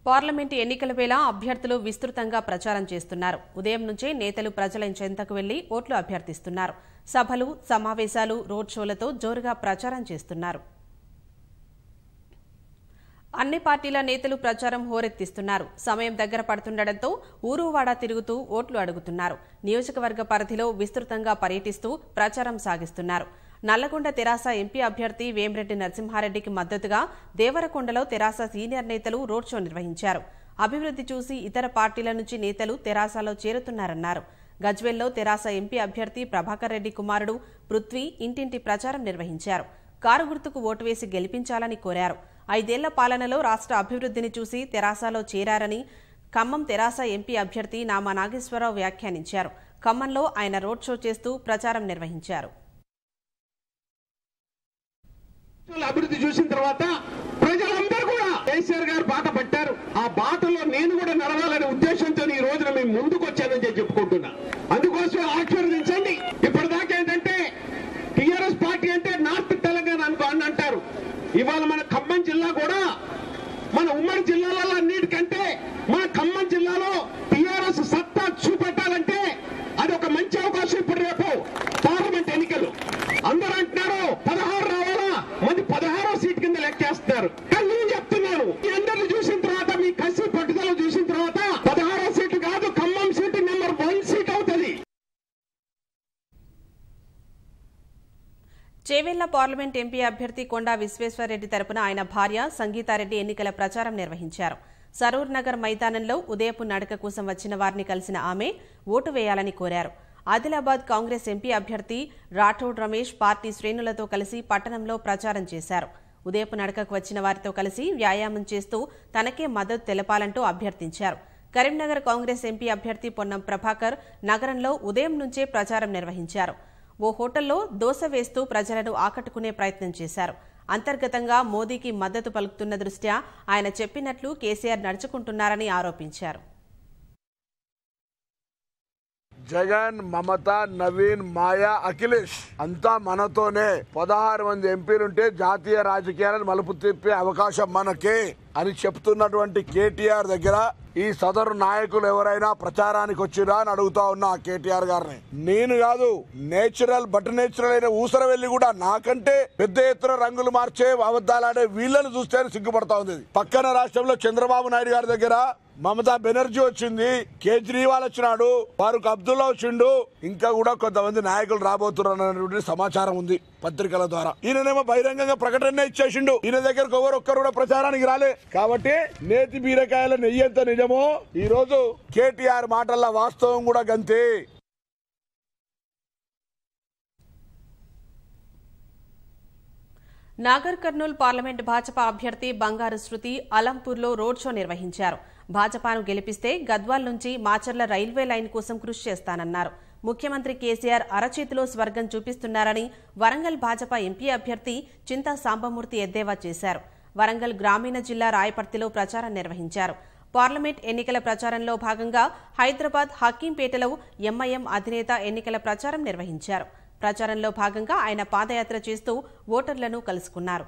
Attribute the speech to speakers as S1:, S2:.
S1: Parliament ఎన్నికల వేళ అభ్యర్థులు విస్తృతంగా ప్రచారం చేస్తున్నారు. ఉదయం నుంచే నేతలు ప్రజల చెంతకు వెళ్లి ఓట్లు అభ్యర్థిస్తున్నారు. సభలు, సమావేశాలు, రోడ్ షోలతో జోరుగా ప్రచారం చేస్తున్నారు. అన్ని పార్టీల నేతలు ప్రచారం హోరెత్తిస్తున్నారు. సమయం దగ్గర పడుతుండటంతో ఊరువాడా తిరుగుతూ ఓట్లు అడుగుతున్నారు. నియోజకవర్గ పరిధిలో విస్తృతంగా పర్యటిస్తూ ప్రచారం సాగిస్తున్నారు. నల్లగొండ తెరాస ఎంపీ అభ్యర్థి వేమిరెడ్డి నరసింహారెడ్డికి మద్దతుగా దేవరకొండలో తెరాస సీనియర్ నేతలు రోడ్ షో నిర్వహించారు. అభివృద్ధి చూసి ఇతర పార్టీల నుంచి నేతలు తెరాసలో చేరుతున్నారన్నారు. గజ్వేల్లో తెరాస ఎంపీ అభ్యర్థి ప్రభాకర్ రెడ్డి కుమారుడు పృథ్వీ ఇంటింటి ప్రచారం నిర్వహించారు. కారు గుర్తుకు ఓటు వేసి గెలిపించాలని కోరారు. 5 ఏళ్ల పాలనలో రాష్ట్ర అభివృద్ధిని చూసి తెరాసలో చేరారని ఖమ్మం తెరాస ఎంపీ అభ్యర్థి నామా నాగేశ్వరరావు వ్యాఖ్యానించారు. ఖమ్మంలో ఆయన రోడ్ షో చేస్తూ ప్రచారం నిర్వహించారు.
S2: అభివృద్ధి చూసిన తర్వాత ప్రజలందరూ కూడా కేసీఆర్ గారు బాట పట్టారు. ఆ బాటలో నేను కూడా నడవాలనే ఉద్దేశంతో ఈ రోజున మేము ముందుకు వచ్చానని చెప్పుకుంటున్నా. అందుకోసం ఆశీర్వదించండి. ఇప్పటిదాకా ఏంటంటే టీఆర్ఎస్ పార్టీ అంటే నార్త్ తెలంగాణ అని అంటారు. ఇవాళ మన ఖమ్మం జిల్లా కూడా మన ఉమ్మడి జిల్లాలలో అన్నిటికంటే మన ఖమ్మం జిల్లాలో టీఆర్ఎస్ సత్తా చూపెట్టాలంటే అది ఒక మంచి అవకాశం. ఇప్పుడు రేపు పార్లమెంట్ ఎన్నికలు అందరూ అంటున్నారు 16 రావాలా, మంది 16వ సీట్ కింద లెక్కేస్తున్నారు. కానీ నేను చెప్తున్నాను, మీ అందరిని చూసిన తర్వాత, మీ కసి పట్టుదల చూసిన తర్వాత 16వ సీటు కాదు, ఖమ్మం సీటు నెంబర్ 1 సీట్ అవుతుంది.
S1: చేవెళ్ల పార్లమెంట్ ఎంపీ అభ్యర్థి కొండా విశ్వేశ్వరరెడ్డి తరపున ఆయన భార్య సంగీతారెడ్డి ఎన్నికల ప్రచారం నిర్వహించారు. సరూర్ నగర్ మైదానంలో ఉదయపు నడక కోసం వచ్చిన వారిని కలిసిన ఆమె ఓటు వేయాలని కోరారు. ఆదిలాబాద్ కాంగ్రెస్ ఎంపీ అభ్యర్థి రాఠోడ్ రమేష్ పార్టీ శ్రేణులతో కలిసి పట్టణంలో ప్రచారం చేశారు. ఉదయపు నడకకు వచ్చిన వారితో కలిసి వ్యాయామం చేస్తూ తనకే మద్దతు తెలపాలంటూ అభ్యర్థించారు. కరీంనగర్ కాంగ్రెస్ ఎంపీ అభ్యర్థి పొన్నం ప్రభాకర్ నగరంలో ఉదయం నుంచే ప్రచారం నిర్వహించారు. ఓ హోటల్లో దోశ వేస్తూ ప్రజలను ఆకట్టుకునే ప్రయత్నం చేశారు. అంతర్గతంగా మోదీకి మద్దతు పలుకుతున్న దృష్ట్యా ఆయన చెప్పినట్లు కేసీఆర్ నడుచుకుంటున్నారని ఆరోపించారు.
S3: జగన్, మమత, నవీన్, మాయా, అఖిలేష్ అంతా మనతోనే. 16 మంది ఎంపీలుంటే జాతీయ రాజకీయాలను మలుపు తిప్పే అవకాశం మనకే అని చెప్తున్నటువంటి కేటీఆర్ దగ్గర ఈ సదరు నాయకులు ఎవరైనా ప్రచారానికి వచ్చిరా అని అడుగుతా ఉన్నా కేటీఆర్ గారిని. నేను కాదు, నేచురల్ అయిన ఊసరవెల్లి కూడా నాకంటే పెద్ద ఎత్తున రంగులు మార్చే అబద్దాలాడే వీళ్ళని చూస్తే సిగ్గుపడతా ఉంది. పక్కన రాష్ట్రంలో చంద్రబాబు నాయుడు గారి దగ్గర మమతా బెనర్జీ వచ్చింది, కేజ్రీవాల్ వచ్చినాడు, ఫారూక్ అబ్దుల్లా వచ్చిండు, ఇంకా కూడా కొంతమంది నాయకులు రాబోతున్నారు సమాచారం ఉంది పత్రికల ద్వారా. ఈయననేమో బహిరంగంగా ప్రకటన ఇచ్చేసిండు. ఈయన దగ్గరకు ఒక్కరు కూడా ప్రచారానికి రాలే. కాబట్టి నేతి బీరకాయల నెయ్యి ఎంత నిజమో ఈ రోజు కేటీఆర్ మాటల్లో వాస్తవం కూడా గంతే.
S1: నాగర్ కర్నూల్ పార్లమెంట్ భాజపా అభ్యర్థి బంగారు శృతి అలంపూర్లో రోడ్ షో నిర్వహించారు. భాజపాను గెలిపిస్తే గద్వాల్ నుంచి మాచర్ల రైల్వే లైన్ కోసం కృషి చేస్తానన్నారు. ముఖ్యమంత్రి కేసీఆర్ అరచేతిలో స్వర్గం చూపిస్తున్నారని వరంగల్ భాజపా ఎంపీ అభ్యర్థి చింతా సాంబమూర్తి ఎద్దేవా చేశారు. వరంగల్ గ్రామీణ జిల్లా రాయపర్తిలో ప్రచారం నిర్వహించారు. పార్లమెంట్ ఎన్నికల ప్రచారంలో భాగంగా హైదరాబాద్ హకీంపేటలో ఎంఐఎం అధినేత ఎన్నికల ప్రచారం నిర్వహించారు. ప్రచారంలో భాగంగా ఆయన పాదయాత్ర చేస్తూ ఓటర్లను కలుసుకున్నారు.